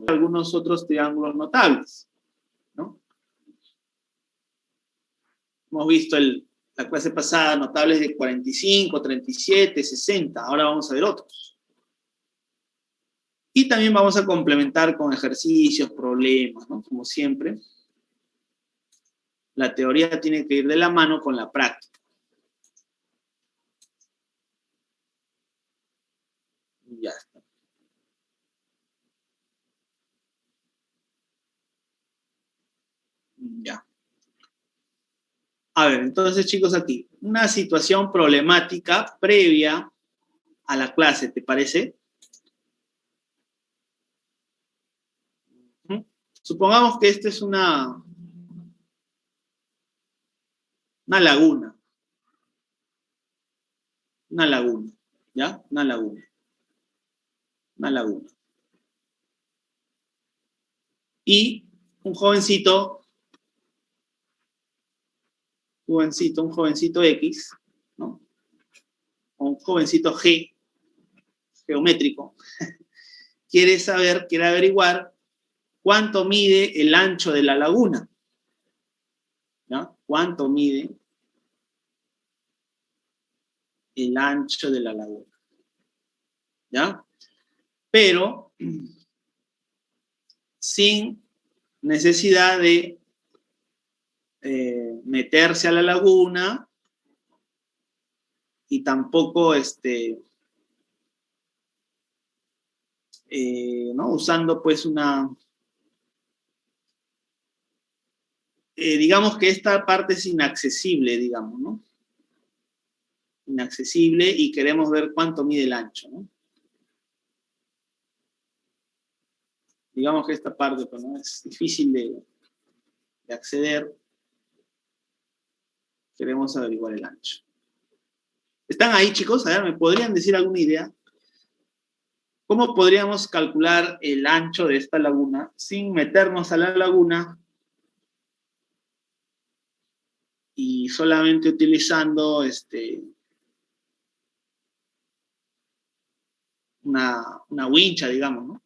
algunos otros triángulos notables, ¿no? Hemos visto la clase pasada notables de 45, 37, 60. Ahora vamos a ver otros. Y también vamos a complementar con ejercicios, problemas, ¿no? Como siempre. La teoría tiene que ir de la mano con la práctica. Ya está. Ya. A ver, entonces, chicos, aquí. Una situación problemática previa a la clase, ¿te parece? Supongamos que esta es una laguna. Una laguna, ¿ya? Una laguna. Una laguna. Y un jovencito X, ¿no? O un jovencito G, geométrico, quiere averiguar cuánto mide el ancho de la laguna. ¿Ya? ¿Cuánto mide el ancho de la laguna? ¿Ya? Pero sin necesidad de meterse a la laguna y tampoco ¿no? Usando pues digamos que esta parte es inaccesible, digamos, ¿no? Inaccesible y queremos ver cuánto mide el ancho, ¿no? Digamos que esta parte pues, ¿no? Es difícil de acceder. Queremos averiguar el ancho. ¿Están ahí, chicos? A ver, ¿me podrían decir alguna idea? ¿Cómo podríamos calcular el ancho de esta laguna sin meternos a la laguna y solamente utilizando una wincha, digamos, ¿no?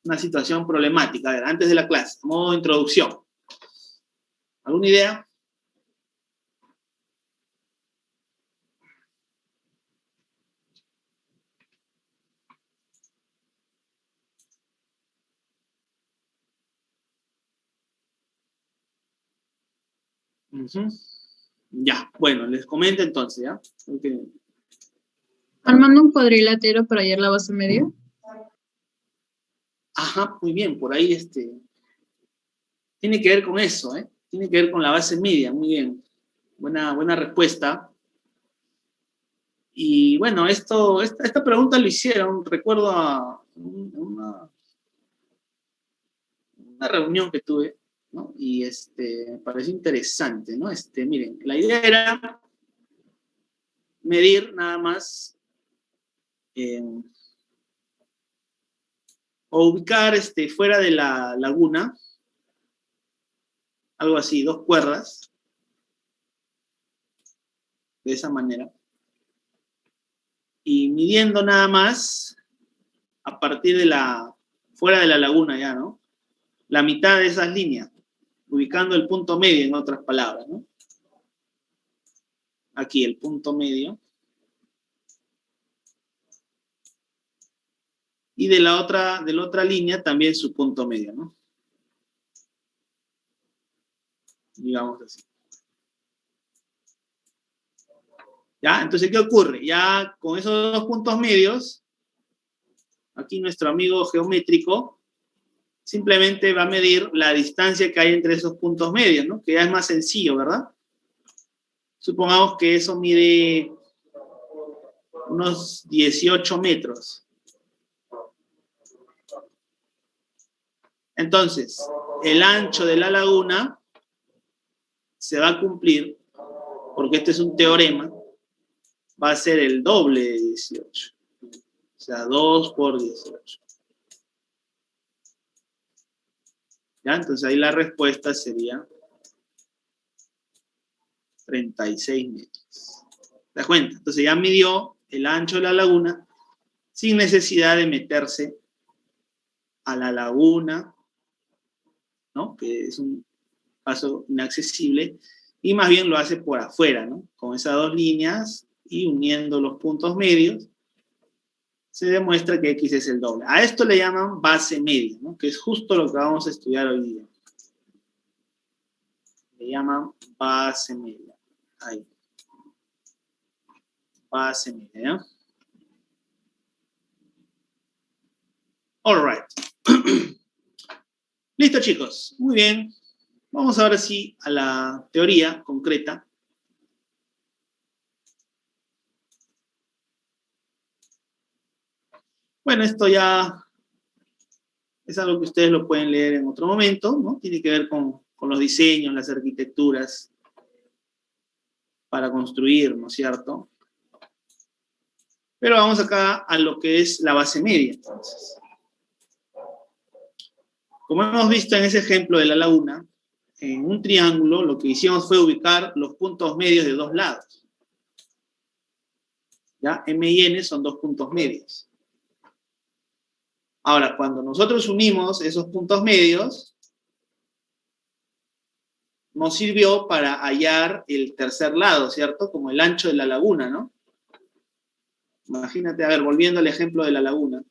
Una situación problemática. A ver, antes de la clase, modo introducción. ¿Alguna idea? Ya, bueno, les comento entonces, ¿ya? Okay. Armando un cuadrilátero para hallar la base media. Ajá, muy bien, por ahí tiene que ver con eso, ¿eh? Tiene que ver con la base media, muy bien. Buena respuesta. Y bueno, esta pregunta lo hicieron, recuerdo a una reunión que tuve, ¿no? Y me pareció interesante, ¿no? Miren, la idea era medir nada más o ubicar fuera de la laguna, algo así, 2 cuerdas, de esa manera, y midiendo nada más a partir de fuera de la laguna ya, ¿no? La mitad de esas líneas, ubicando el punto medio, en otras palabras, ¿no? Aquí, el punto medio. Y de la otra línea también su punto medio, ¿no? Digamos así. ¿Ya? Entonces, ¿qué ocurre? Ya con esos 2 puntos medios, aquí nuestro amigo geométrico simplemente va a medir la distancia que hay entre esos puntos medios, ¿no? Que ya es más sencillo, ¿verdad? Supongamos que eso mide unos 18 metros. Entonces, el ancho de la laguna se va a cumplir, porque este es un teorema, va a ser el doble de 18. O sea, 2 por 18. ¿Ya? Entonces ahí la respuesta sería 36 metros. ¿Te das cuenta? Entonces ya midió el ancho de la laguna sin necesidad de meterse a la laguna, ¿no? Que es un paso inaccesible, y más bien lo hace por afuera, ¿no? Con esas dos líneas y uniendo los puntos medios, se demuestra que X es el doble. A esto le llaman base media, ¿no? Que es justo lo que vamos a estudiar hoy día. Le llaman base media. Ahí. Base media, ¿no? All right. Listo, chicos. Muy bien. Vamos ahora sí a la teoría concreta. Bueno, esto ya es algo que ustedes lo pueden leer en otro momento, ¿no? Tiene que ver con los diseños, las arquitecturas para construir, ¿no es cierto? Pero vamos acá a lo que es la base media, entonces. Como hemos visto en ese ejemplo de la laguna, en un triángulo lo que hicimos fue ubicar los puntos medios de dos lados. ¿Ya? M y N son dos puntos medios. Ahora, cuando nosotros unimos esos puntos medios, nos sirvió para hallar el tercer lado, ¿cierto? Como el ancho de la laguna, ¿no? Imagínate, a ver, volviendo al ejemplo de la laguna.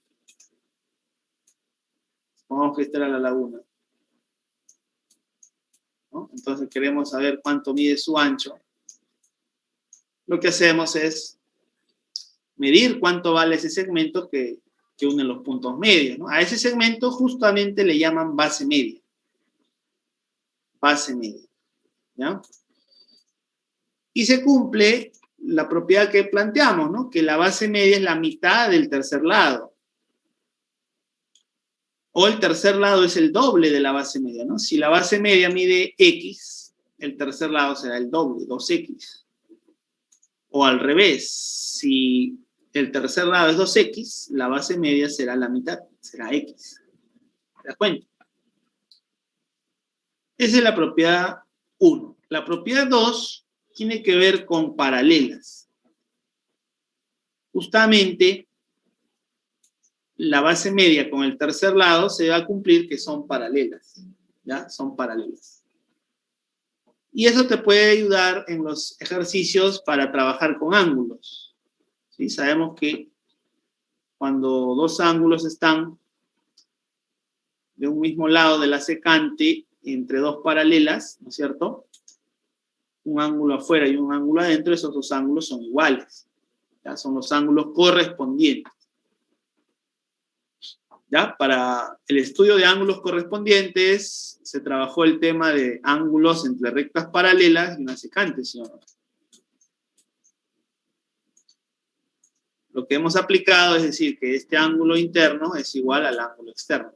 Supongamos que esta era la laguna, ¿no? Entonces queremos saber cuánto mide su ancho. Lo que hacemos es medir cuánto vale ese segmento que une los puntos medios, ¿no? A ese segmento justamente le llaman base media. Base media, ¿ya? Y se cumple la propiedad que planteamos, ¿no? Que la base media es la mitad del tercer lado. O el tercer lado es el doble de la base media, ¿no? Si la base media mide X, el tercer lado será el doble, 2X. O al revés, si el tercer lado es 2X, la base media será la mitad, será X. ¿Te das cuenta? Esa es la propiedad 1. La propiedad 2 tiene que ver con paralelas. Justamente, la base media con el tercer lado se va a cumplir que son paralelas. ¿Ya? Son paralelas. Y eso te puede ayudar en los ejercicios para trabajar con ángulos. ¿Sí? Sabemos que cuando dos ángulos están de un mismo lado de la secante entre dos paralelas, ¿no es cierto? Un ángulo afuera y un ángulo adentro, esos dos ángulos son iguales. ¿Ya? Son los ángulos correspondientes. ¿Ya? Para el estudio de ángulos correspondientes se trabajó el tema de ángulos entre rectas paralelas y una secante, ¿sí o no? Lo que hemos aplicado es decir que este ángulo interno es igual al ángulo externo.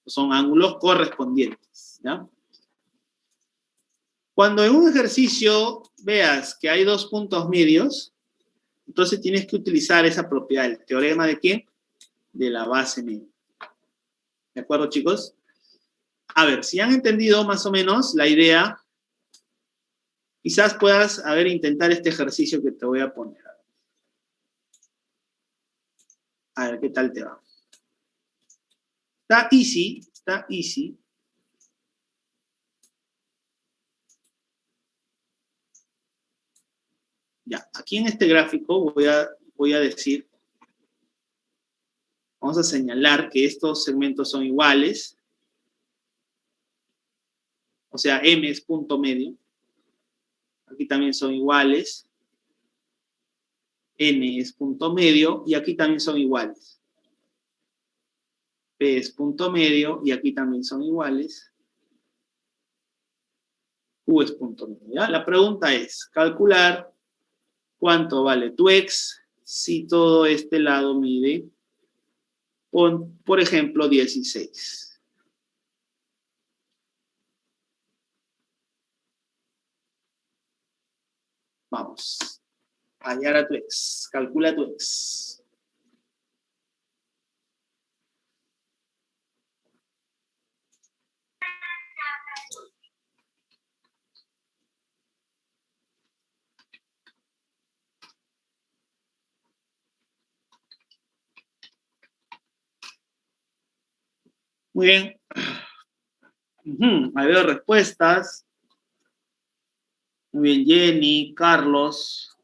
Son ángulos correspondientes, ¿ya? Cuando en un ejercicio veas que hay dos puntos medios, entonces tienes que utilizar esa propiedad, el teorema de ¿qué? De la base media. ¿De acuerdo, chicos? A ver, si han entendido más o menos la idea, quizás puedas, a ver, intentar este ejercicio que te voy a poner. A ver, ¿qué tal te va? Está easy, está easy. Ya, aquí en este gráfico voy a decir, vamos a señalar que estos segmentos son iguales. O sea, M es punto medio. Aquí también son iguales. N es punto medio y aquí también son iguales. P es punto medio y aquí también son iguales. Q es punto medio. ¿Ya? La pregunta es, calcular cuánto vale tu X si todo este lado mide, por ejemplo, 16. Vamos. Hallar a tu X. Calcula tu X. Muy bien. Ahí veo respuestas. Muy bien, Jenny, Carlos.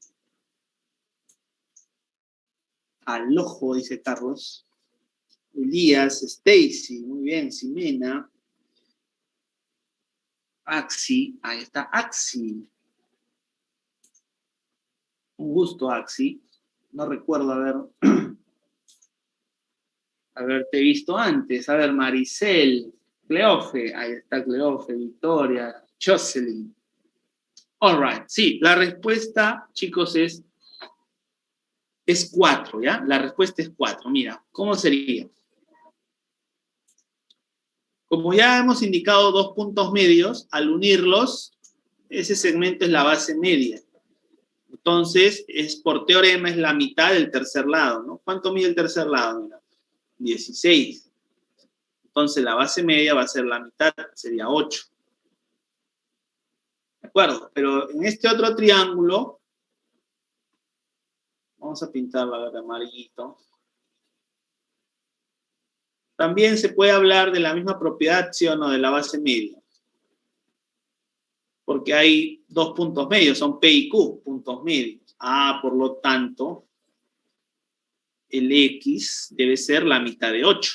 Al ojo, dice Carlos. Elías, Stacy, muy bien, Ximena. Axi, ahí está, Axi. Un gusto, Axi. No recuerdo haberte visto antes. A ver, Maricel, Cleofe, ahí está Cleofe, Victoria, Jocelyn. All right, sí, la respuesta, chicos, es 4, ¿ya? La respuesta es 4. Mira, ¿cómo sería? Como ya hemos indicado 2 puntos medios, al unirlos, ese segmento es la base media. Entonces, por teorema, es la mitad del tercer lado, ¿no? ¿Cuánto mide el tercer lado? Mira, 16. Entonces, la base media va a ser la mitad, sería 8. ¿De acuerdo? Pero en este otro triángulo, vamos a pintarlo de amarillito. También se puede hablar de la misma propiedad, ¿sí o no?, de la base media. Porque hay 2 puntos medios, son P y Q, puntos medios. Por lo tanto, el X debe ser la mitad de 8.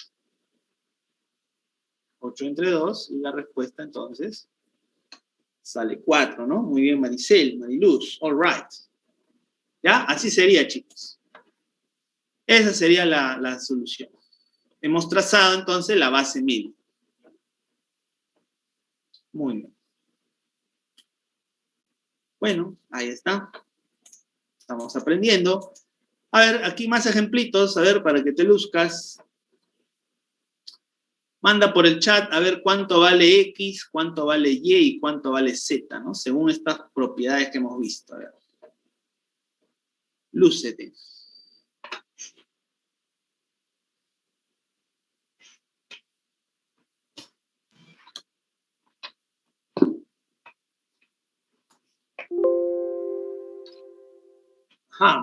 8 entre 2, y la respuesta entonces sale 4, ¿no? Muy bien, Maricel, Mariluz, all right. ¿Ya? Así sería, chicos. Esa sería la solución. Hemos trazado entonces la base media. Muy bien. Bueno, ahí está. Estamos aprendiendo. A ver, aquí más ejemplitos, a ver, para que te luzcas. Manda por el chat a ver cuánto vale X, cuánto vale Y y cuánto vale Z, ¿no? Según estas propiedades que hemos visto. A ver. Lúcete.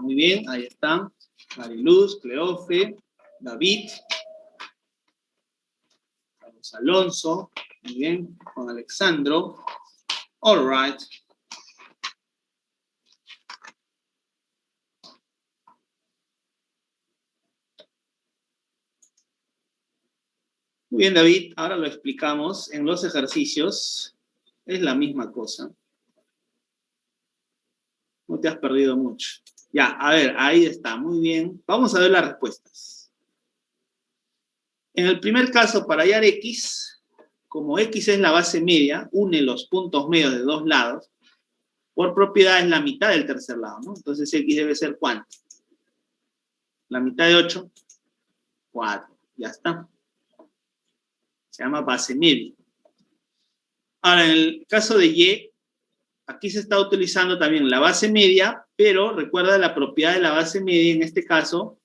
Muy bien, ahí están. Mariluz, Cleofe, David, Carlos Alonso, muy bien, Juan Alexandro. All right. Muy bien, David, ahora lo explicamos. En los ejercicios es la misma cosa. No te has perdido mucho. Ya, a ver, ahí está, muy bien. Vamos a ver las respuestas. En el primer caso, para hallar X, como X es la base media, une los puntos medios de dos lados, por propiedad es la mitad del tercer lado, ¿no? Entonces X debe ser ¿cuánto? La mitad de 8, 4. Ya está. Se llama base media. Ahora, en el caso de Y, aquí se está utilizando también la base media, pero recuerda la propiedad de la base media, en este caso,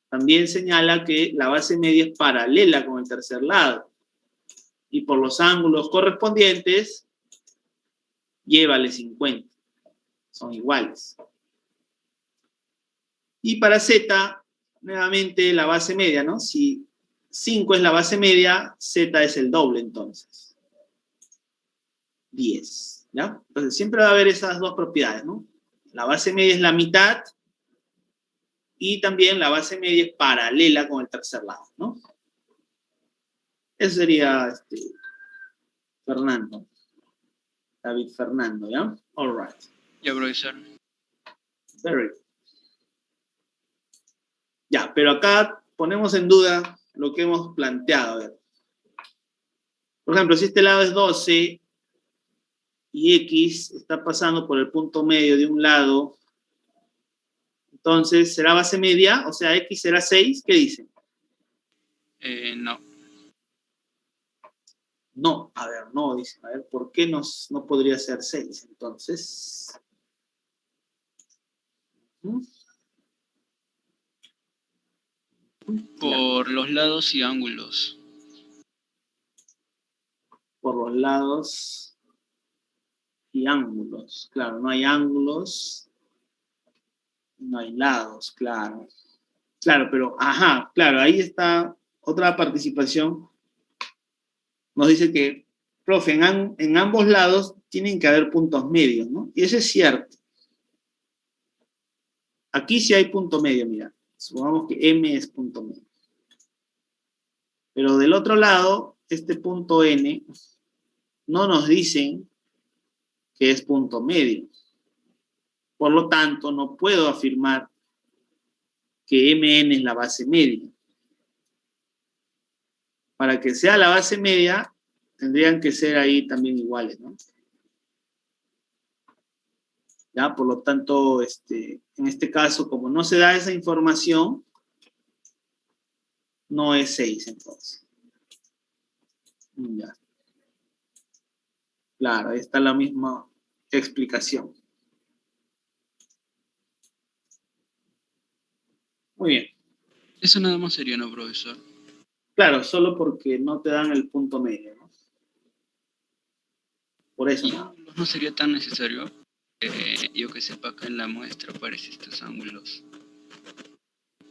también señala que la base media es paralela con el tercer lado. Y por los ángulos correspondientes, Y vale 50. Son iguales. Y para Z, nuevamente la base media, ¿no? Si 5 es la base media, Z es el doble entonces. 10, ¿ya? Entonces siempre va a haber esas dos propiedades, ¿no? La base media es la mitad y también la base media es paralela con el tercer lado, ¿no? Eso sería Fernando. David Fernando, ¿ya? All right. Ya, profesor. Very good. Ya, pero acá ponemos en duda lo que hemos planteado. A ver. Por ejemplo, si este lado es 12 y X está pasando por el punto medio de un lado, entonces, ¿será base media? O sea, X será 6. ¿Qué dicen? No. No, a ver, no, dicen. A ver, ¿por qué no podría ser 6? Entonces... Por los lados y ángulos. Por los lados y ángulos. Claro, no hay ángulos, no hay lados, claro. Claro, pero, claro, ahí está otra participación nos dice que, profe, en ambos lados tienen que haber puntos medios, ¿no? Y eso es cierto. Aquí sí hay punto medio, mira. Supongamos que M es punto medio. Pero del otro lado, este punto N, no nos dicen que es punto medio. Por lo tanto, no puedo afirmar que Mn es la base media. Para que sea la base media, tendrían que ser ahí también iguales, ¿no? ¿Ya? Por lo tanto, en este caso, como no se da esa información, no es 6, entonces. Ya. Claro, ahí está la misma explicación. Muy bien. Eso nada más sería, ¿no, profesor? Claro, solo porque no te dan el punto medio, ¿no? Por eso, Y ¿no? no sería tan necesario yo que sepa acá en la muestra aparecen estos ángulos.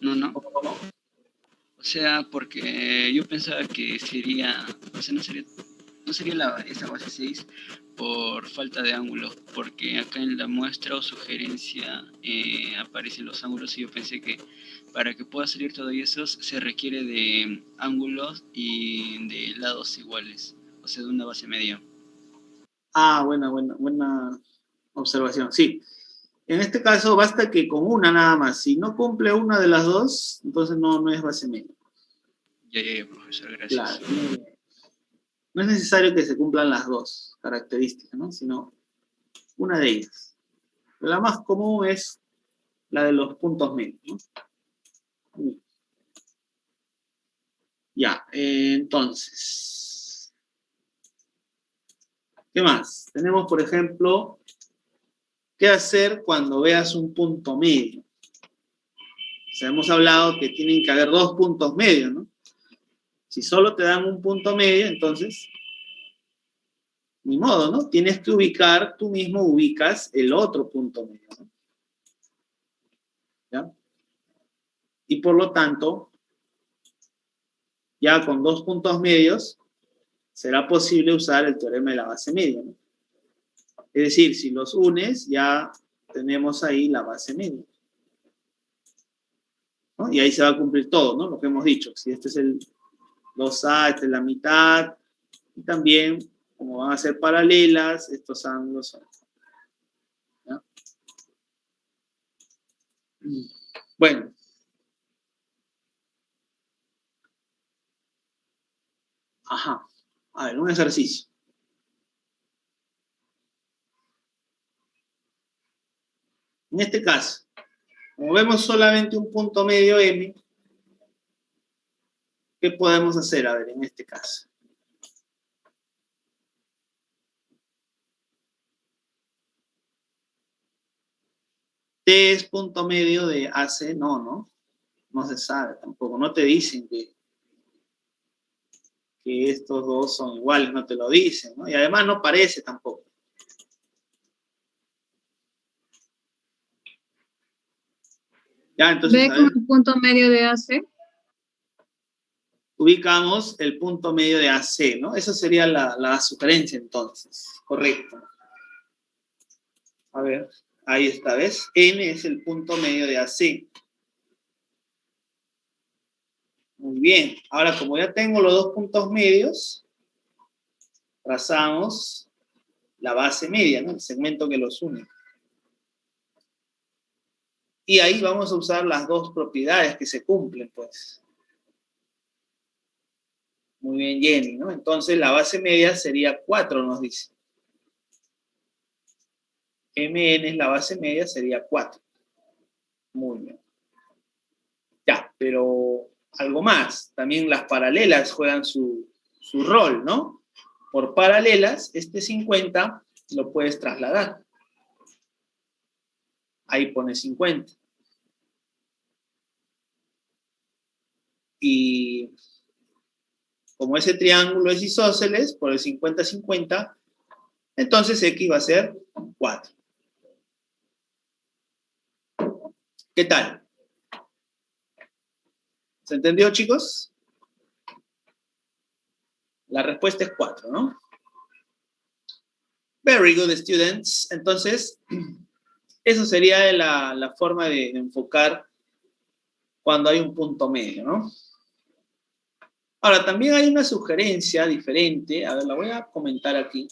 No. ¿Cómo? O sea, porque yo pensaba que sería, o sea, no sería esa base 6 por falta de ángulos, porque acá en la muestra o sugerencia aparecen los ángulos y yo pensé que para que pueda salir todo eso se requiere de ángulos y de lados iguales, o sea, de una base media. Ah, buena observación. Sí. En este caso, basta que con una nada más. Si no cumple una de las dos, entonces no es base media. Ya, profesor, Claro. gracias. No es necesario que se cumplan las dos características, ¿no? Sino una de ellas. La más común es la de los puntos medios, ¿no? Ya, entonces. ¿Qué más? Tenemos, por ejemplo, ¿qué hacer cuando veas un punto medio? O sea, hemos hablado que tienen que haber dos puntos medios, ¿no? Si solo te dan un punto medio, entonces, ni modo, ¿no? Tienes que ubicar, tú mismo ubicas el otro punto medio, ¿no? ¿Ya? Y por lo tanto, ya con dos puntos medios, será posible usar el teorema de la base media, ¿no? Es decir, si los unes, ya tenemos ahí la base media, ¿no? Y ahí se va a cumplir todo, ¿no? Lo que hemos dicho. Si este es el 2A, esta es la mitad, y también, como van a ser paralelas, estos ángulos son. ¿Ya? Bueno. Ajá. A ver, un ejercicio. En este caso, como vemos solamente un punto medio M, ¿qué podemos hacer? A ver, en este caso. T es punto medio de AC, no se sabe tampoco, no te dicen que estos dos son iguales, no te lo dicen, ¿no? Y además no parece tampoco. Ya, entonces, Ve a como ver, el punto medio de AC. ubicamos el punto medio de AC, ¿no? Esa sería la sugerencia entonces, correcto. A ver, ahí está, ¿ves? N es el punto medio de AC. Muy bien. Ahora, como ya tengo los dos puntos medios, trazamos la base media, ¿no? El segmento que los une. Y ahí vamos a usar las dos propiedades que se cumplen, pues. Muy bien, Jenny, ¿no? Entonces, la base media sería 4, nos dice. Mn es la base media, sería 4. Muy bien. Ya, pero algo más. También las paralelas juegan su rol, ¿no? Por paralelas, este 50 lo puedes trasladar. Ahí pone 50. Y como ese triángulo es isósceles, por el 50-50, entonces X va a ser 4. ¿Qué tal? ¿Se entendió, chicos? La respuesta es 4, ¿no? Very good, students. Entonces, eso sería la forma de enfocar cuando hay un punto medio, ¿no? Ahora, también hay una sugerencia diferente. A ver, la voy a comentar aquí.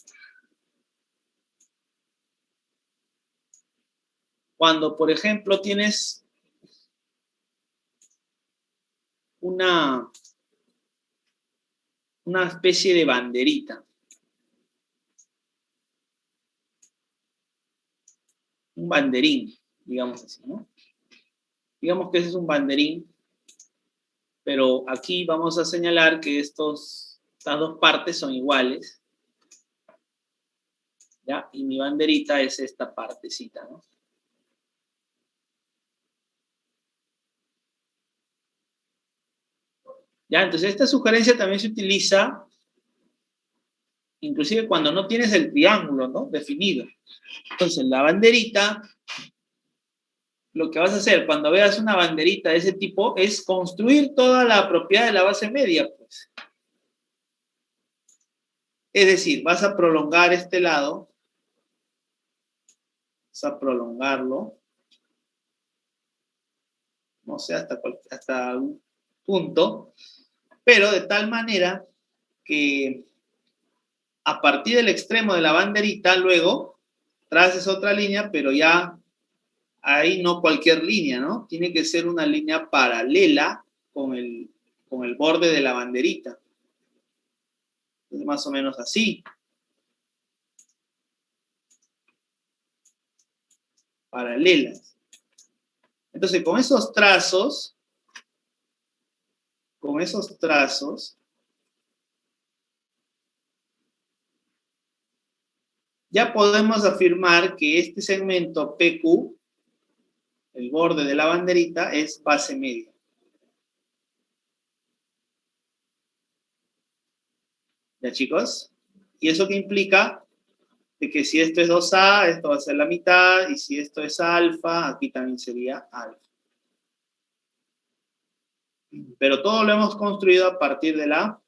Cuando, por ejemplo, tienes una especie de banderita. Un banderín, digamos así, ¿no? Digamos que ese es un banderín, pero aquí vamos a señalar que estas dos partes son iguales, ¿ya? Y mi banderita es esta partecita, ¿no? ¿Ya? Entonces esta sugerencia también se utiliza inclusive cuando no tienes el triángulo, ¿no? Definido. Entonces la banderita, lo que vas a hacer cuando veas una banderita de ese tipo es construir toda la propiedad de la base media, pues. Es decir, vas a prolongar este lado, vas a prolongarlo, no sé hasta un punto, pero de tal manera que a partir del extremo de la banderita, luego traces otra línea, pero ya ahí no cualquier línea, ¿no? Tiene que ser una línea paralela con el borde de la banderita. Entonces, más o menos así. Paralelas. Entonces, con esos trazos, ya podemos afirmar que este segmento PQ, el borde de la banderita, es base media. ¿Ya, chicos? ¿Y eso qué implica? De que si esto es 2A, esto va a ser la mitad, y si esto es alfa, aquí también sería alfa. Pero todo lo hemos construido a partir de la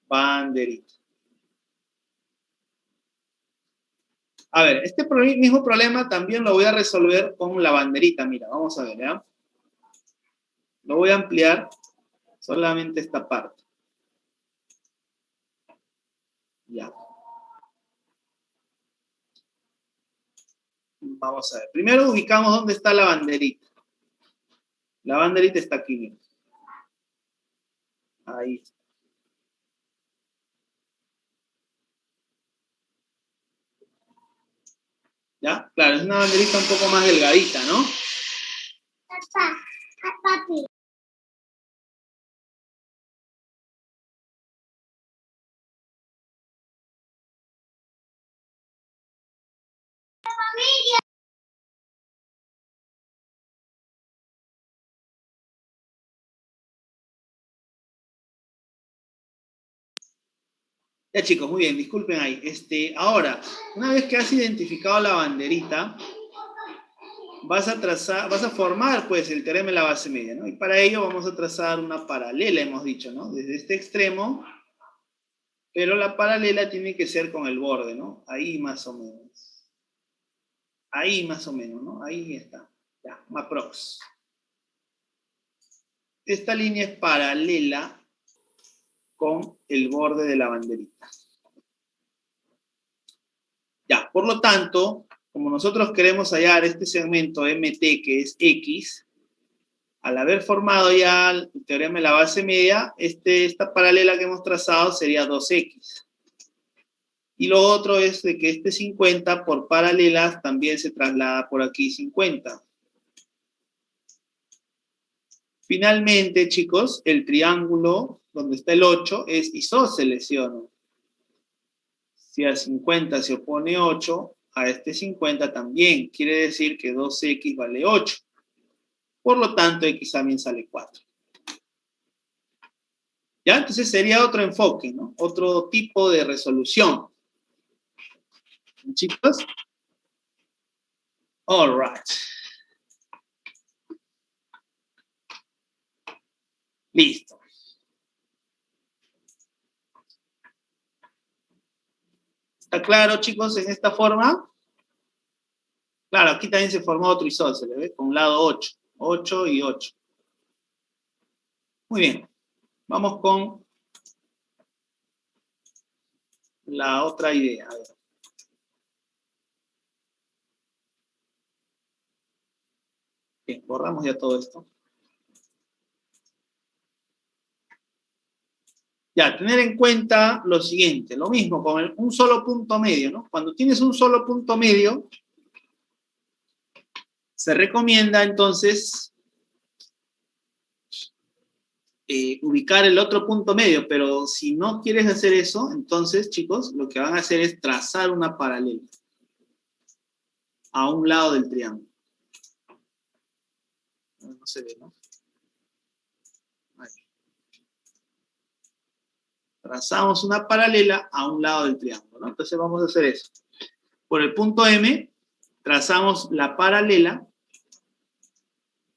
banderita. A ver, este mismo problema también lo voy a resolver con la banderita. Mira, vamos a ver, ¿ya? Lo voy a ampliar solamente esta parte. Ya. Vamos a ver. Primero ubicamos dónde está la banderita. La banderita está aquí, mira. Ahí está. ¿Ya? Claro, es una banderita un poco más delgadita, ¿no? Papi. Ya, chicos, muy bien, disculpen ahí. Ahora, una vez que has identificado la banderita, vas a formar, pues, el teorema de la base media, ¿no? Y para ello vamos a trazar una paralela, hemos dicho, ¿no? Desde este extremo, pero la paralela tiene que ser con el borde, ¿no? Ahí más o menos. Ahí más o menos, ¿no? Ahí está. Ya, aprox. Esta línea es paralela con el borde de la banderita. Ya, por lo tanto, como nosotros queremos hallar este segmento MT que es X, al haber formado ya el teorema de la base media, esta paralela que hemos trazado sería 2X. Y lo otro es de que este 50 por paralelas también se traslada por aquí 50. Finalmente, chicos, el triángulo donde está el 8 es isósceles, ¿sí o no? Si a 50 se opone 8, a este 50 también. Quiere decir que 2x vale 8. Por lo tanto, x también sale 4. ¿Ya? Entonces sería otro enfoque, ¿no? Otro tipo de resolución. ¿Chicos? All right. Listo. ¿Está claro, chicos, en esta forma? Claro, aquí también se formó otro isósceles, ¿ves? Con un lado 8. 8 y 8. Muy bien. Vamos con la otra idea. A ver. Bien, borramos ya todo esto. Ya, tener en cuenta lo siguiente, lo mismo con un solo punto medio, ¿no? Cuando tienes un solo punto medio, se recomienda entonces ubicar el otro punto medio, pero si no quieres hacer eso, entonces, chicos, lo que van a hacer es trazar una paralela a un lado del triángulo. No se ve, ¿no? Ahí. Trazamos una paralela a un lado del triángulo, ¿no? Entonces vamos a hacer eso. Por el punto M, trazamos la paralela,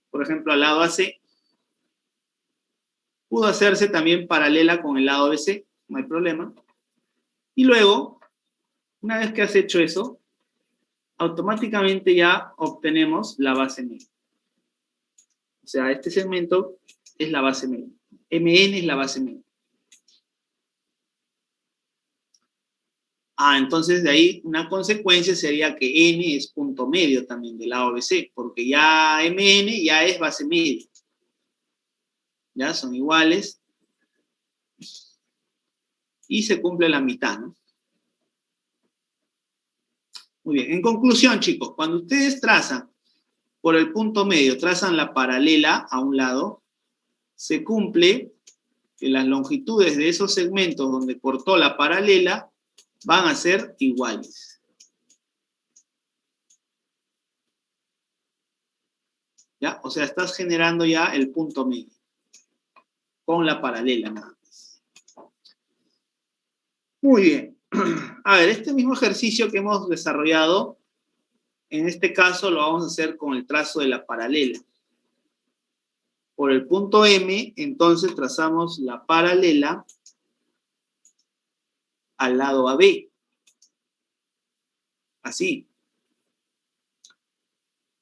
por ejemplo, al lado AC. Pudo hacerse también paralela con el lado BC, no hay problema. Y luego, una vez que has hecho eso, automáticamente ya obtenemos la base media. O sea, este segmento es la base media. MN es la base media. Entonces de ahí una consecuencia sería que N es punto medio también del lado BC, porque ya MN ya es base media. Ya son iguales. Y se cumple la mitad, ¿no? Muy bien. En conclusión, chicos, cuando ustedes trazan por el punto medio, trazan la paralela a un lado, se cumple que las longitudes de esos segmentos donde cortó la paralela van a ser iguales. ¿Ya? O sea, estás generando ya el punto medio con la paralela nada más. Muy bien. A ver, este mismo ejercicio que hemos desarrollado, en este caso lo vamos a hacer con el trazo de la paralela. Por el punto M, entonces trazamos la paralela al lado AB. Así.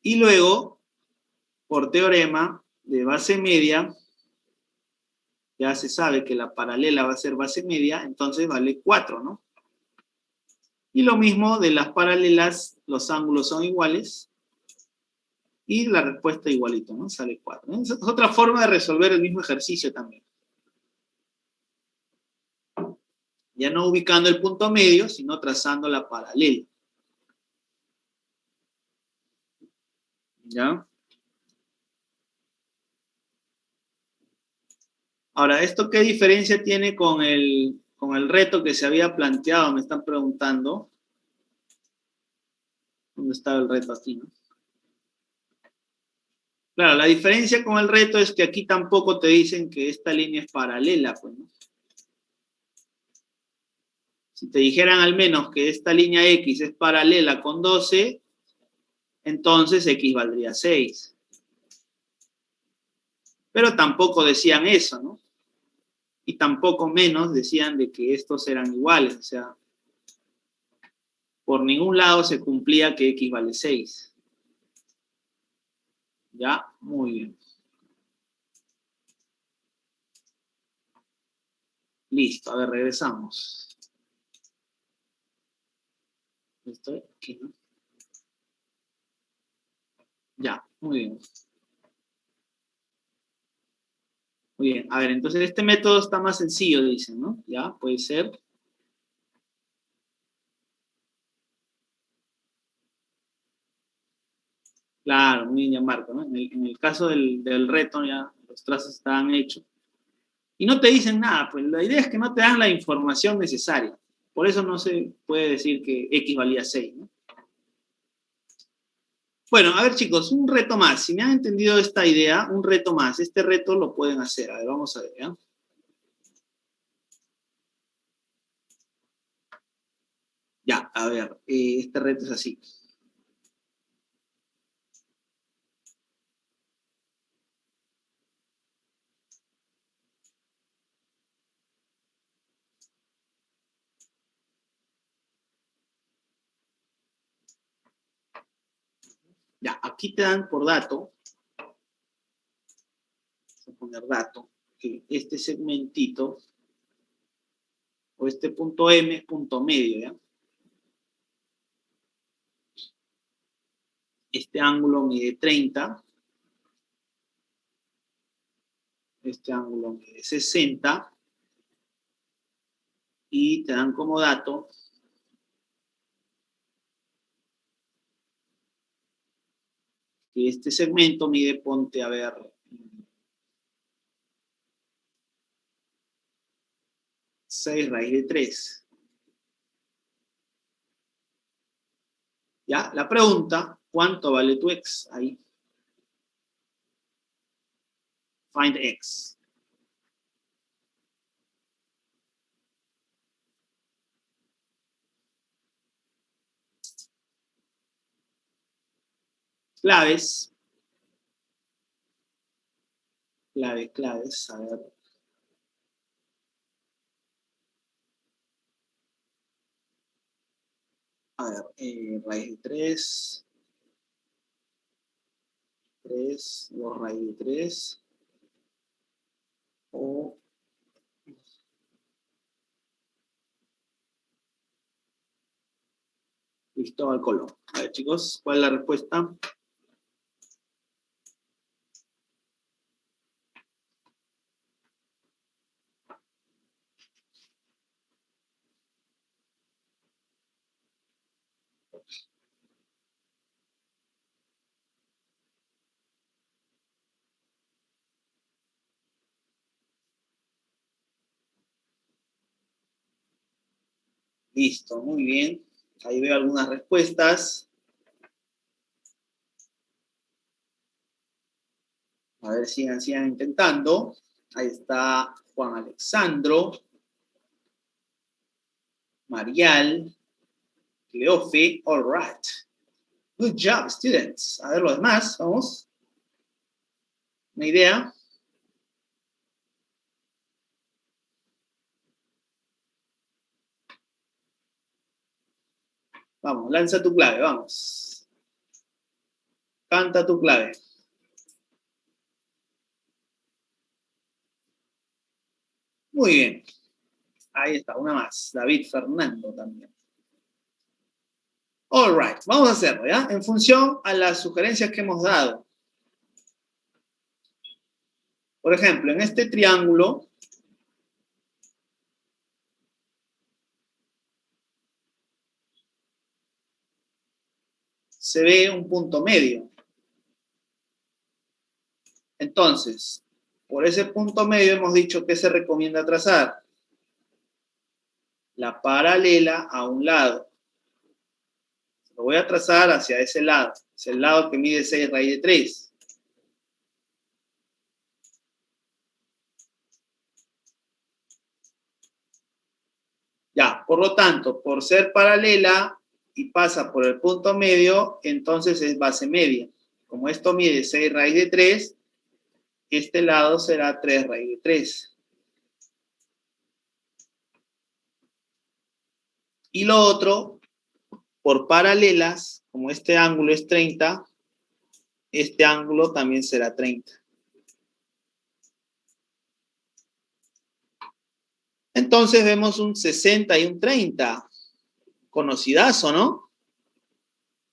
Y luego, por teorema de base media, ya se sabe que la paralela va a ser base media, entonces vale 4, ¿no? Y lo mismo de las paralelas, los ángulos son iguales, y la respuesta igualito, ¿no? Sale 4. ¿No? Es otra forma de resolver el mismo ejercicio también. Ya no ubicando el punto medio, sino trazando la paralela. ¿Ya? Ahora, ¿esto qué diferencia tiene con el reto que se había planteado? Me están preguntando. ¿Dónde estaba el reto aquí, no? Claro, la diferencia con el reto es que aquí tampoco te dicen que esta línea es paralela, pues, ¿no? Si te dijeran al menos que esta línea X es paralela con 12, entonces X valdría 6. Pero tampoco decían eso, ¿no? Y tampoco menos decían de que estos eran iguales, o sea, por ningún lado se cumplía que X vale 6. ¿Ya? Muy bien. Listo, a ver, regresamos. Estoy aquí, ¿no? Ya, muy bien. Muy bien, a ver, entonces este método está más sencillo, dicen, ¿no? Ya, puede ser. Claro, muy bien, Marco, ¿no? En el caso del reto ya los trazos estaban hechos. Y no te dicen nada, pues la idea es que no te dan la información necesaria. Por eso no se puede decir que X valía 6, ¿no? Bueno, a ver chicos, un reto más. Si me han entendido esta idea, un reto más. Este reto lo pueden hacer. A ver, vamos a ver, ¿ya? Ya, a ver, este reto es así. Ya, aquí te dan por dato, voy a poner dato, que este segmentito, o este punto M es punto medio, ¿ya? Este ángulo mide 30, este ángulo mide 60, y te dan como dato que este segmento mide, ponte a ver, 6 raíz de 3. ¿Ya? La pregunta, ¿cuánto vale tu x? Ahí. Find x. Claves. Claves. A ver. A ver, raíz de 3. 3, 2 raíz de 3. O Cristóbal Colón. A ver, chicos, ¿cuál es la respuesta? Listo, muy bien. Ahí veo algunas respuestas. A ver, sigan intentando. Ahí está Juan Alexandro, Marial, Cleofe. All right. Good job, students. A ver, los demás, vamos. ¿Una idea? Vamos, lanza tu clave, vamos. Canta tu clave. Muy bien. Ahí está, una más. David Fernando también. All right, vamos a hacerlo, ¿ya? En función a las sugerencias que hemos dado. Por ejemplo, en este triángulo, se ve un punto medio. Entonces, por ese punto medio hemos dicho que se recomienda trazar la paralela a un lado. Lo voy a trazar hacia ese lado. Es el lado que mide 6 raíz de 3. Ya, por lo tanto, por ser paralela y pasa por el punto medio, entonces es base media. Como esto mide 6 raíz de 3, este lado será 3 raíz de 3. Y lo otro, por paralelas, como este ángulo es 30, este ángulo también será 30. Entonces vemos un 60 y un 30. Conocidazo, ¿no?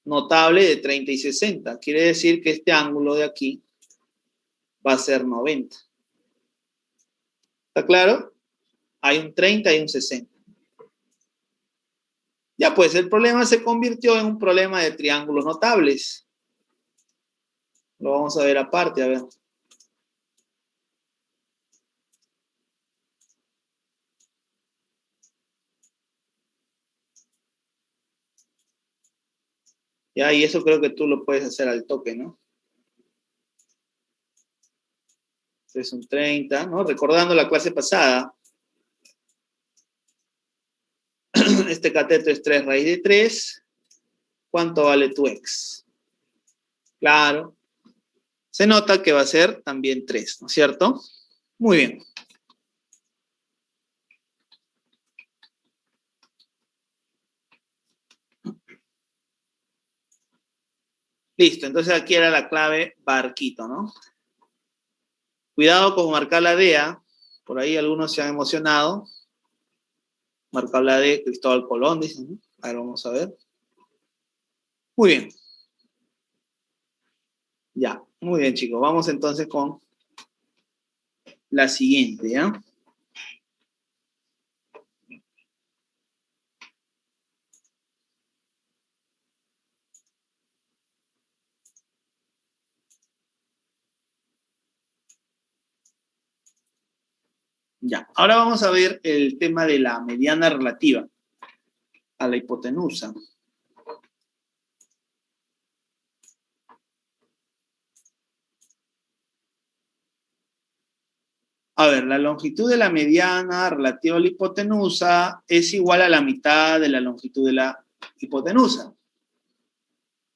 Notable de 30 y 60. Quiere decir que este ángulo de aquí va a ser 90. ¿Está claro? Hay un 30 y un 60. Ya pues, el problema se convirtió en un problema de triángulos notables. Lo vamos a ver aparte, a ver. Ya, y eso creo que tú lo puedes hacer al toque, ¿no? Este es un 30, ¿no? Recordando la clase pasada, este cateto es 3 raíz de 3. ¿Cuánto vale tu x? Claro. Se nota que va a ser también 3, ¿no es cierto? Muy bien. Listo, entonces aquí era la clave barquito, ¿no? Cuidado con marcar la DEA. Por ahí algunos se han emocionado. Marcar la D, Cristóbal Colón, dicen, ¿no? A ver, vamos a ver. Muy bien. Ya, muy bien, chicos. Vamos entonces con la siguiente, ¿ya? Ya, ahora vamos a ver el tema de la mediana relativa a la hipotenusa. A ver, la longitud de la mediana relativa a la hipotenusa es igual a la mitad de la longitud de la hipotenusa.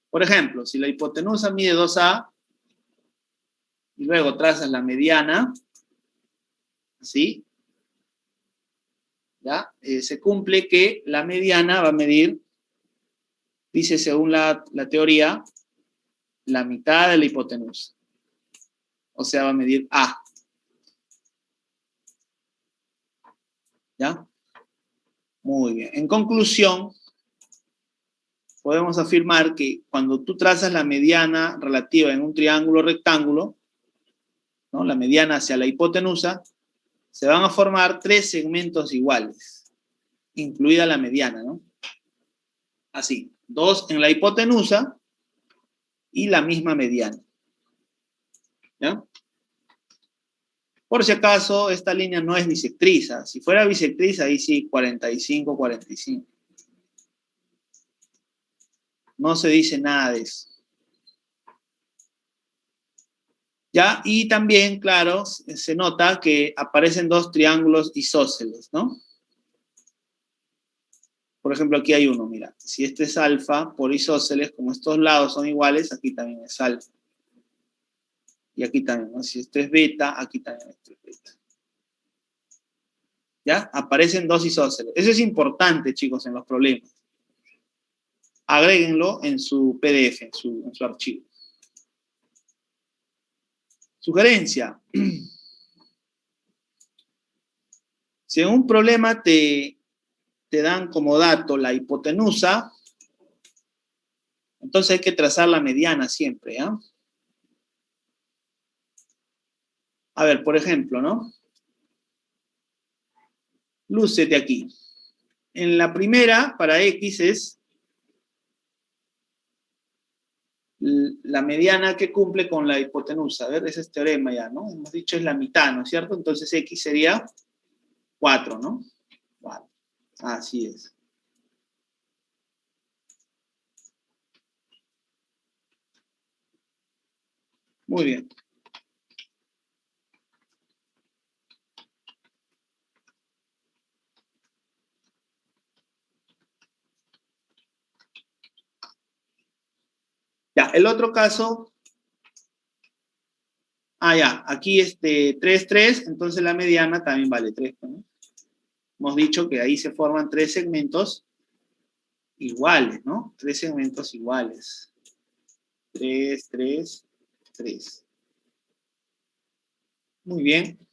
Por ejemplo, si la hipotenusa mide 2A y luego trazas la mediana, ¿sí? ¿Ya? Se cumple que la mediana va a medir, dice según la teoría, la mitad de la hipotenusa. O sea, va a medir A. ¿Ya? Muy bien. En conclusión, podemos afirmar que cuando tú trazas la mediana relativa en un triángulo rectángulo, ¿no? La mediana hacia la hipotenusa, se van a formar 3 segmentos iguales, incluida la mediana, ¿no? Así, 2 en la hipotenusa y la misma mediana. ¿Ya? Por si acaso, esta línea no es bisectriza. Si fuera bisectriza, ahí sí, 45, 45. No se dice nada de eso. ¿Ya? Y también, claro, se nota que aparecen 2 triángulos isósceles, ¿no? Por ejemplo, aquí hay uno, mira. Si este es alfa por isósceles, como estos lados son iguales, aquí también es alfa. Y aquí también, ¿no? Si esto es beta, aquí también esto es beta. ¿Ya? Aparecen 2 isósceles. Eso es importante, chicos, en los problemas. Agréguenlo en su PDF, en su archivo. Sugerencia. Si en un problema te dan como dato la hipotenusa, entonces hay que trazar la mediana siempre, ¿ya? A ver, por ejemplo, ¿no? Lúcete aquí. En la primera, para X es la mediana que cumple con la hipotenusa. A ver, ese es teorema ya, ¿no? Hemos dicho es la mitad, ¿no es cierto? Entonces X sería 4, ¿no? 4. Así es. Muy bien. Ya, el otro caso. Ah, ya, aquí 3, 3, entonces la mediana también vale 3, ¿no? Hemos dicho que ahí se forman 3 segmentos iguales, ¿no? 3 segmentos iguales. 3, 3, 3. Muy bien.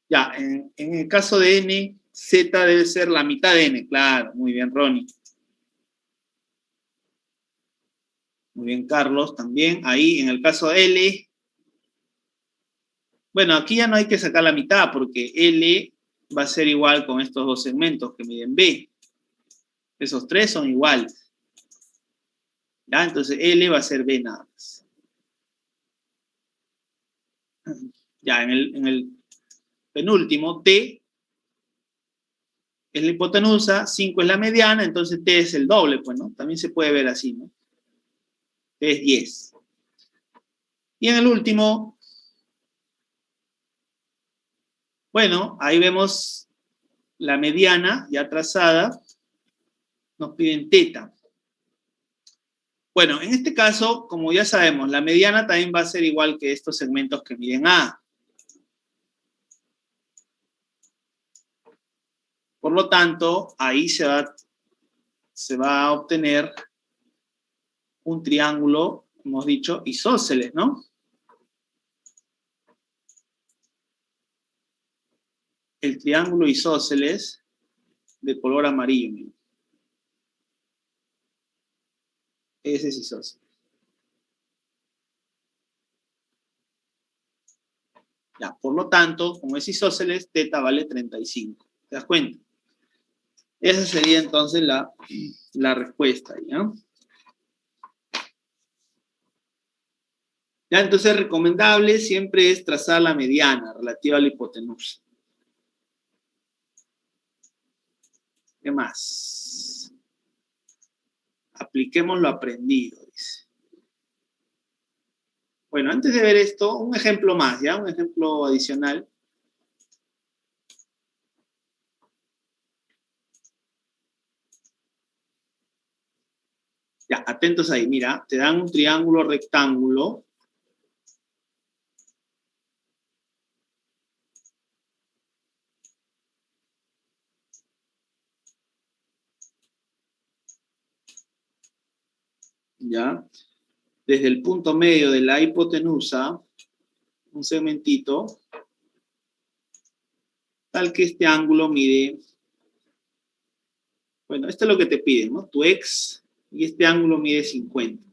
Ya, en el caso de n, z debe ser la mitad de n, claro. Muy bien, Ronnie. Muy bien, Carlos, también. Ahí, en el caso de L, bueno, aquí ya no hay que sacar la mitad, porque L va a ser igual con estos 2 segmentos que miden B. Esos 3 son iguales. ¿Ya? Entonces L va a ser B nada más. Ya, en el penúltimo, T es la hipotenusa, 5 es la mediana, entonces T es el doble, pues, ¿no? También se puede ver así, ¿no? T es 10. Y en el último, bueno, ahí vemos la mediana ya trazada, nos piden teta. Bueno, en este caso, como ya sabemos, la mediana también va a ser igual que estos segmentos que miden A. Por lo tanto, ahí se va a obtener un triángulo, hemos dicho, isósceles, ¿no? El triángulo isósceles de color amarillo. Mira. Ese es isósceles. Ya, por lo tanto, como es isósceles, teta vale 35. ¿Te das cuenta? Esa sería entonces la respuesta, ¿ya? Ya, entonces recomendable siempre es trazar la mediana relativa a la hipotenusa. ¿Qué más? Apliquemos lo aprendido, dice. Bueno, antes de ver esto, un ejemplo más, ¿ya? Un ejemplo adicional. Ya, atentos ahí. Mira, te dan un triángulo rectángulo. ¿Ya? Desde el punto medio de la hipotenusa, un segmentito, tal que este ángulo mide, bueno, esto es lo que te piden, ¿no? Tu x, y este ángulo mide 50.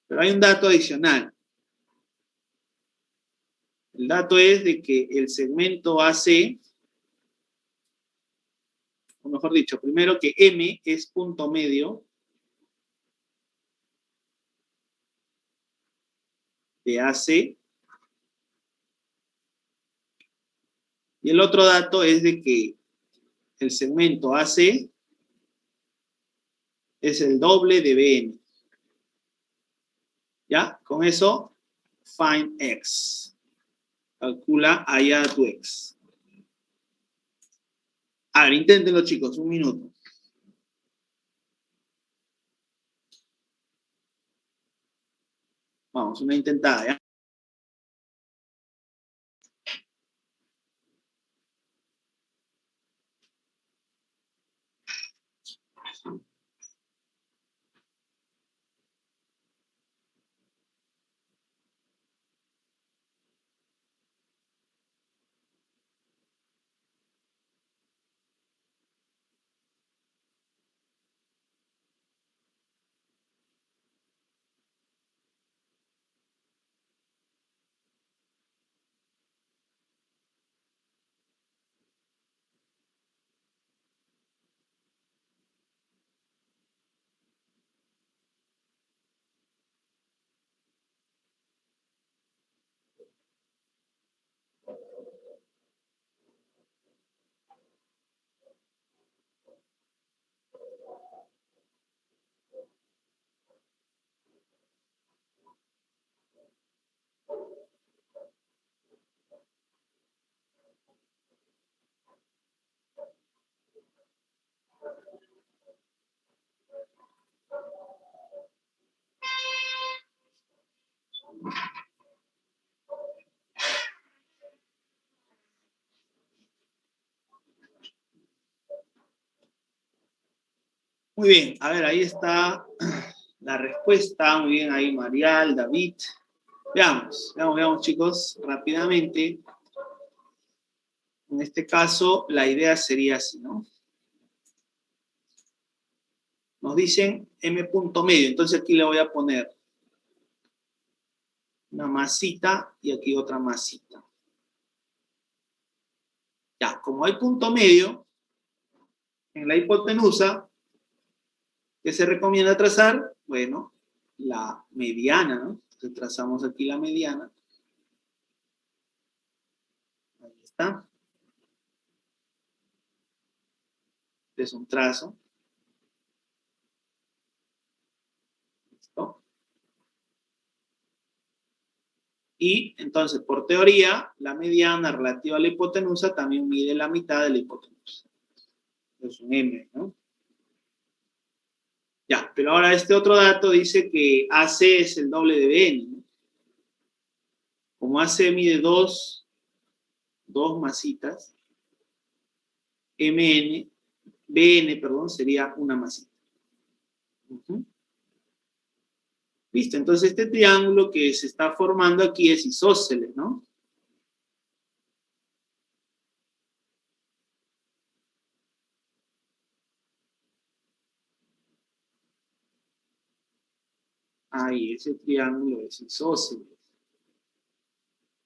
Pero hay un dato adicional. El dato es de que el segmento AC, o mejor dicho, primero que M es punto medio de AC. Y el otro dato es de que el segmento AC es el doble de BN. ¿Ya? Con eso, find X. Calcula allá tu X. A ver, inténtenlo, chicos, un minuto. Vamos, una intentada, ¿ya? Muy bien, a ver, ahí está la respuesta. Muy bien, ahí Marial, David. Veamos, chicos, rápidamente. En este caso, la idea sería así, ¿no? Nos dicen M punto medio, entonces aquí le voy a poner una masita y aquí otra masita. Ya, como hay punto medio en la hipotenusa, ¿qué se recomienda trazar? Bueno, la mediana, ¿no? Entonces trazamos aquí la mediana. Ahí está. Este es un trazo. ¿Listo? Y entonces, por teoría, la mediana relativa a la hipotenusa también mide la mitad de la hipotenusa. Es un M, ¿no? Ya, pero ahora este otro dato dice que AC es el doble de BN, ¿no? Como AC mide 2 dos masitas. BN, perdón, sería una masita. Listo, entonces este triángulo que se está formando aquí es isósceles, ¿no? Ahí, ese triángulo es isósceles.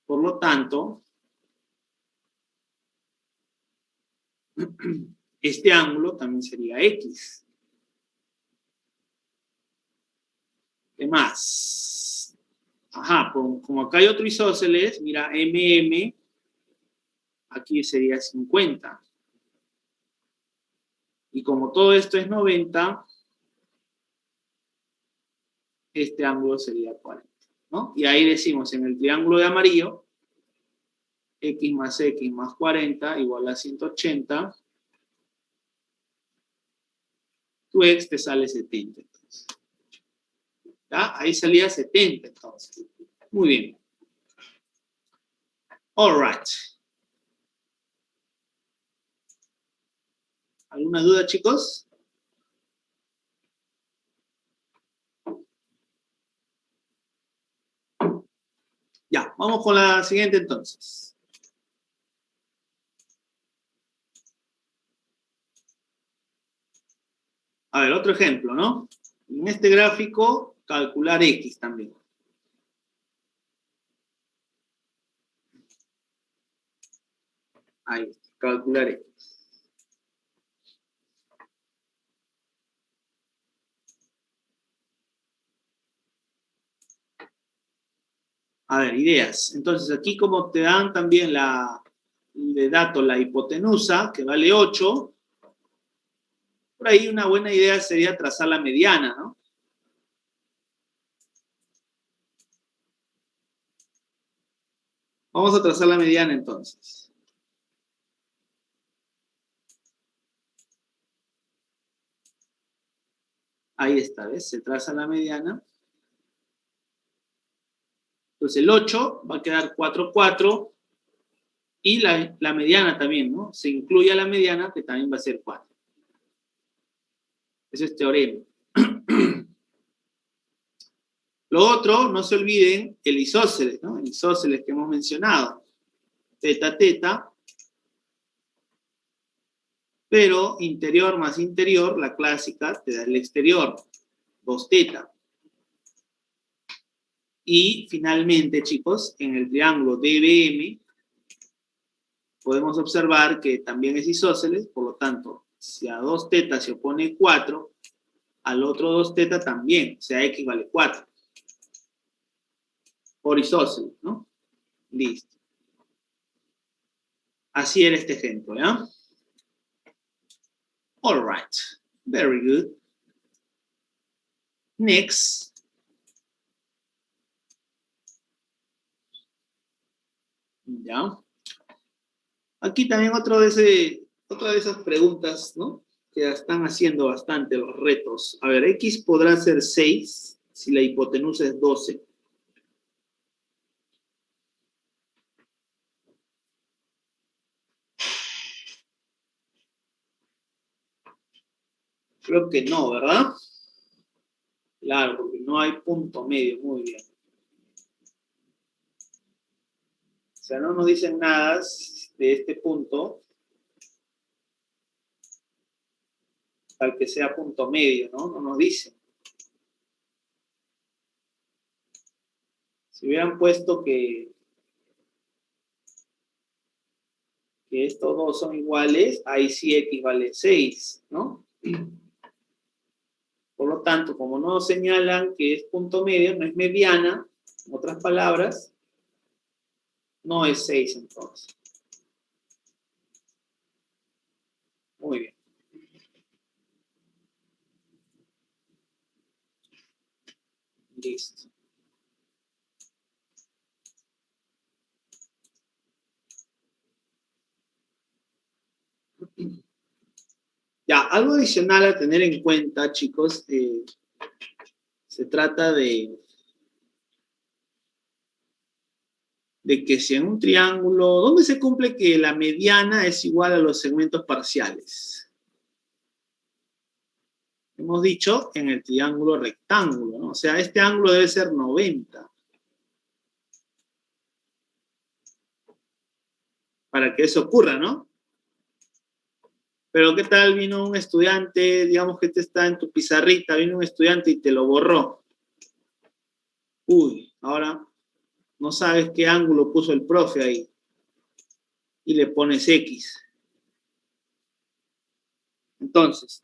Por lo tanto, este ángulo también sería X. ¿Qué más? Ajá, como acá hay otro isósceles, mira, MM, aquí sería 50. Y como todo esto es 90, este ángulo sería 40, ¿no? Y ahí decimos, en el triángulo de amarillo, X más 40 igual a 180. Tu X te sale 70. Entonces. ¿Ya? Ahí salía 70, entonces. Muy bien. All right. ¿Alguna duda, chicos? Ya, vamos con la siguiente entonces. A ver, otro ejemplo, ¿no? En este gráfico, calcular X también. Ahí, calcular X. A ver, ideas. Entonces, aquí como te dan también de dato la hipotenusa, que vale 8, por ahí una buena idea sería trazar la mediana, ¿no? Vamos a trazar la mediana entonces. Ahí está, ¿ves? Se traza la mediana. Entonces el 8 va a quedar 4, 4. Y la mediana también, ¿no? Se incluye a la mediana, que también va a ser 4. Ese es teorema. Lo otro, no se olviden, el isósceles, ¿no? El isósceles que hemos mencionado. Teta, teta. Pero interior más interior, la clásica, te da el exterior. 2 teta. Y finalmente, chicos, en el triángulo DBM, podemos observar que también es isósceles, por lo tanto, si a 2 teta se opone 4, al otro 2 teta también, o sea, X vale 4. Por isósceles, ¿no? Listo. Así era este ejemplo, ¿ya? All right. Very good. Next. ¿Ya? Aquí también otra de esas preguntas, ¿no? Que están haciendo bastante los retos. A ver, X podrá ser 6 si la hipotenusa es 12. Creo que no, ¿verdad? Claro, porque no hay punto medio. Muy bien. O sea, no nos dicen nada de este punto al que sea punto medio, ¿no? No nos dicen. Si hubieran puesto que estos dos son iguales, ahí sí X vale 6, ¿no? Por lo tanto, como no señalan que es punto medio, no es mediana, en otras palabras, no es 6 entonces. Muy bien. Listo. Ya, algo adicional a tener en cuenta, chicos, se trata de de que si en un triángulo, ¿dónde se cumple que la mediana es igual a los segmentos parciales? Hemos dicho en el triángulo rectángulo, ¿no? O sea, este ángulo debe ser 90. Para que eso ocurra, ¿no? Pero ¿qué tal vino un estudiante, digamos que este está en tu pizarrita, vino un estudiante y te lo borró? Uy, ahora no sabes qué ángulo puso el profe ahí. Y le pones X. Entonces,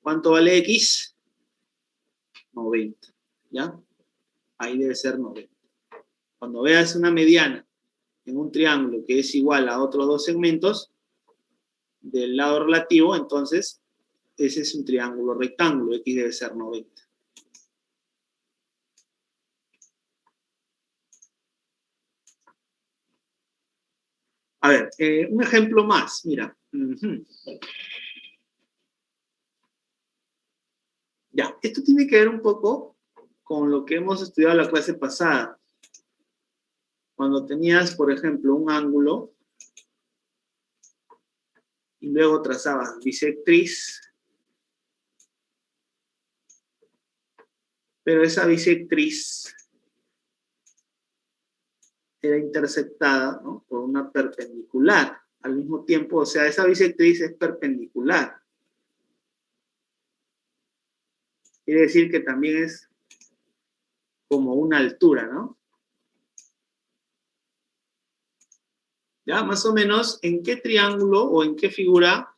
¿cuánto vale X? 90, ¿ya? Ahí debe ser 90. Cuando veas una mediana en un triángulo que es igual a otros dos segmentos del lado relativo, entonces ese es un triángulo rectángulo, X debe ser 90. A ver, un ejemplo más, mira. Ya, esto tiene que ver un poco con lo que hemos estudiado la clase pasada. Cuando tenías, por ejemplo, un ángulo y luego trazabas bisectriz, pero esa bisectriz era interceptada, ¿no?, por una perpendicular. Al mismo tiempo, o sea, esa bisectriz es perpendicular. Quiere decir que también es como una altura, ¿no? Ya, más o menos, ¿en qué triángulo o en qué figura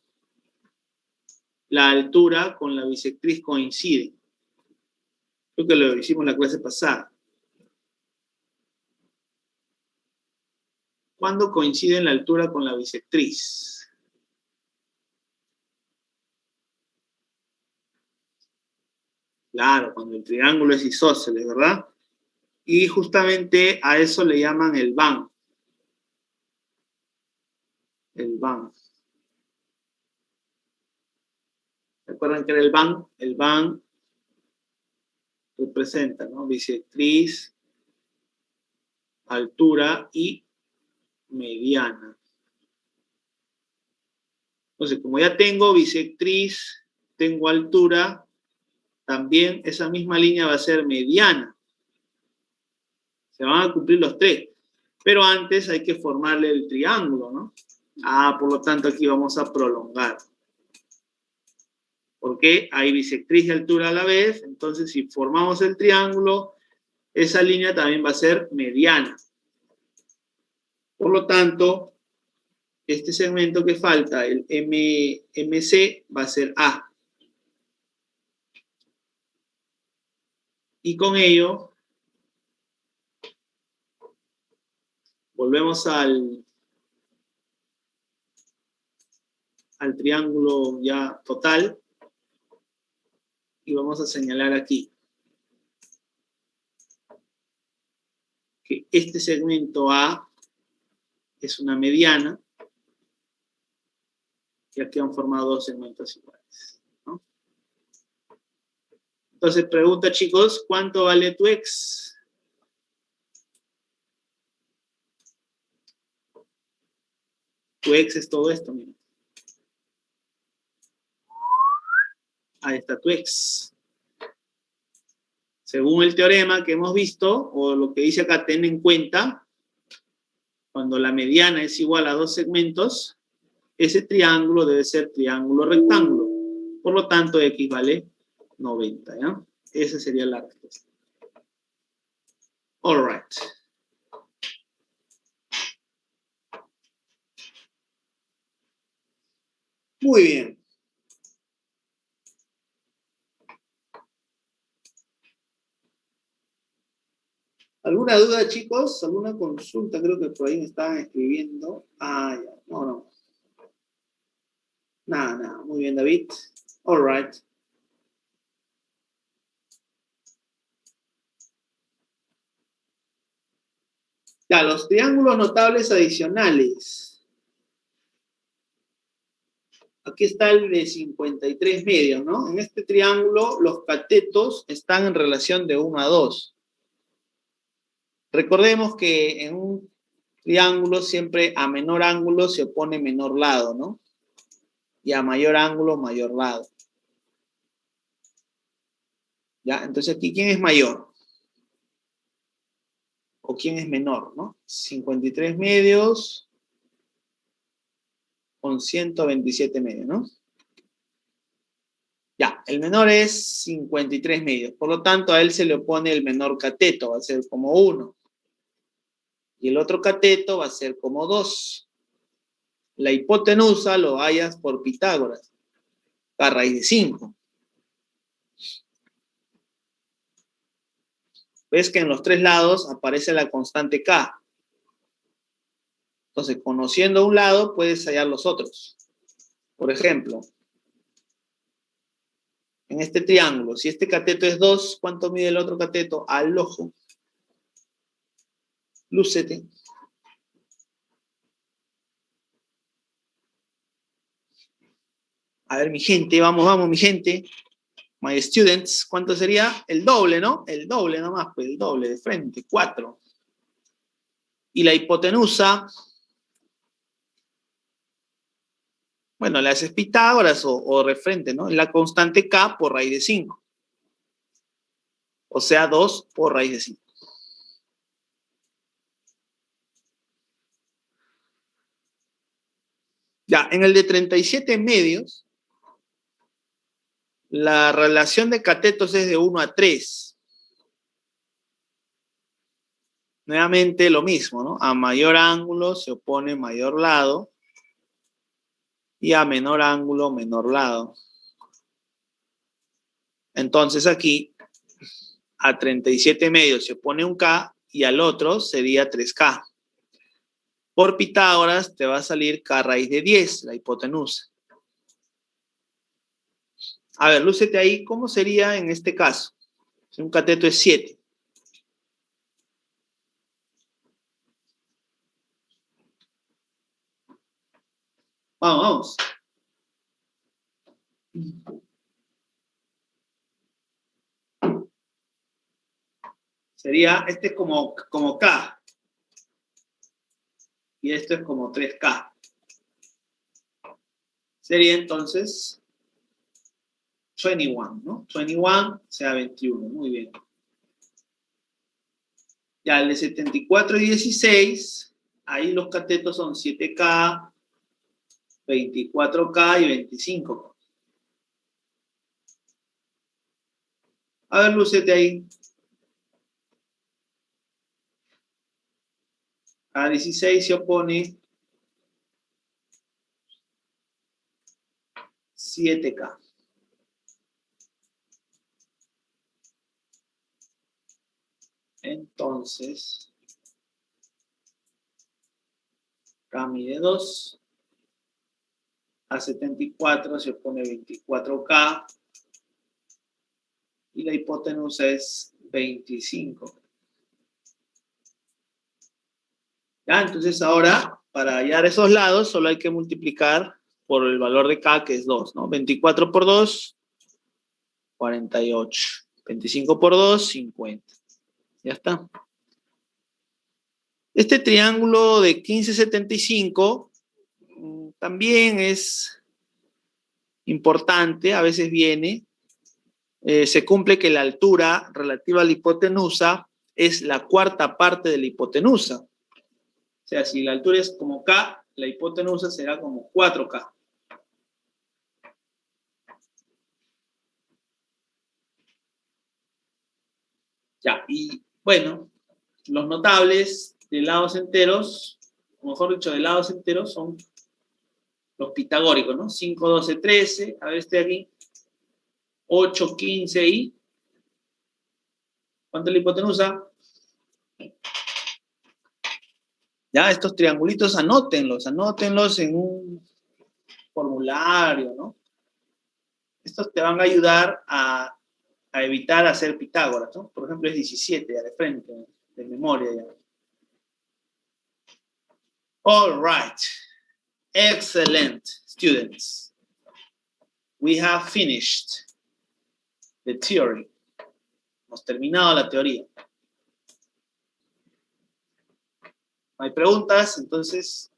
la altura con la bisectriz coinciden? Creo que lo hicimos la clase pasada. ¿Cuándo coinciden la altura con la bisectriz? Claro, cuando el triángulo es isósceles, ¿verdad? Y justamente a eso le llaman el van. El van. ¿Recuerdan que era el van? El van representa, ¿no?, bisectriz, altura y mediana. Entonces, como ya tengo bisectriz, tengo altura, también esa misma línea va a ser mediana. Se van a cumplir los tres. Pero antes hay que formarle el triángulo, ¿no? Por lo tanto, aquí vamos a prolongar. Porque hay bisectriz y altura a la vez, entonces si formamos el triángulo, esa línea también va a ser mediana. Por lo tanto, este segmento que falta, el MC, va a ser A. Y con ello, volvemos al triángulo ya total y vamos a señalar aquí que este segmento A es una mediana y aquí han formado dos segmentos iguales, ¿no? Entonces, pregunta, chicos, ¿cuánto vale tu X? Tu X es todo esto, mira. Ahí está tu X. Según el teorema que hemos visto, o lo que dice acá, ten en cuenta, cuando la mediana es igual a dos segmentos, ese triángulo debe ser triángulo rectángulo. Por lo tanto, X vale 90, ¿ya? Esa sería la respuesta. All right. Muy bien. ¿Alguna duda, chicos? ¿Alguna consulta? Creo que por ahí me estaban escribiendo. Ya. No. Nada. Muy bien, David. All right. Ya, los triángulos notables adicionales. Aquí está el de 53 medios, ¿no? En este triángulo, los catetos están en relación de 1 a 2. Recordemos que en un triángulo siempre a menor ángulo se opone menor lado, ¿no? Y a mayor ángulo, mayor lado. ¿Ya? Entonces aquí, ¿quién es mayor? ¿O quién es menor, no? 53 medios con 127 medios, ¿no? Ya, el menor es 53 medios. Por lo tanto, a él se le opone el menor cateto, va a ser como 1. Y el otro cateto va a ser como 2. La hipotenusa lo hallas por Pitágoras, a raíz de 5. Ves que en los tres lados aparece la constante K. Entonces, conociendo un lado, puedes hallar los otros. Por ejemplo, en este triángulo, si este cateto es 2, ¿cuánto mide el otro cateto? Al ojo. Lúcete. A ver, mi gente, vamos, vamos, mi gente. My students, ¿cuánto sería? El doble, ¿no? El doble nomás, pues el doble de frente, 4. Y la hipotenusa, bueno, le haces Pitágoras o refrente, ¿no? La constante K por raíz de 5. O sea, 2 por raíz de 5. Ya, en el de 37 medios, la relación de catetos es de 1 a 3. Nuevamente lo mismo, ¿no? A mayor ángulo se opone mayor lado y a menor ángulo, menor lado. Entonces aquí a 37 medios se opone un K y al otro sería 3K. Por Pitágoras te va a salir K raíz de 10, la hipotenusa. A ver, lúcete ahí, ¿cómo sería en este caso? Si un cateto es 7. Vamos, vamos. Sería, este es como K. Y esto es como 3K. Sería entonces 21, ¿no? 21 sea 21, muy bien. Ya el de 74 y 16, ahí los catetos son 7K, 24K y 25K. A ver, lúcete ahí. A 16 se opone 7K. Entonces, K mide 2. A 74 se opone 24K. Y la hipotenusa es 25. ¿Ya? Entonces ahora, para hallar esos lados, solo hay que multiplicar por el valor de K, que es 2, ¿no? 24 por 2, 48. 25 por 2, 50. Ya está. Este triángulo de 1575 también es importante, a veces viene. Se cumple que la altura relativa a la hipotenusa es la cuarta parte de la hipotenusa. O sea, si la altura es como K, la hipotenusa será como 4K. Ya, y bueno, los notables de lados enteros, o mejor dicho, de lados enteros son los pitagóricos, ¿no? 5, 12, 13, a ver este de aquí, 8, 15 y... ¿Cuánto es la hipotenusa? Ya, estos triangulitos anótenlos en un formulario, ¿no? Estos te van a ayudar a evitar hacer Pitágoras, ¿no? Por ejemplo, es 17, ya de frente, de memoria ya. All right. Excellent, students. We have finished the theory. Hemos terminado la teoría. No hay preguntas, entonces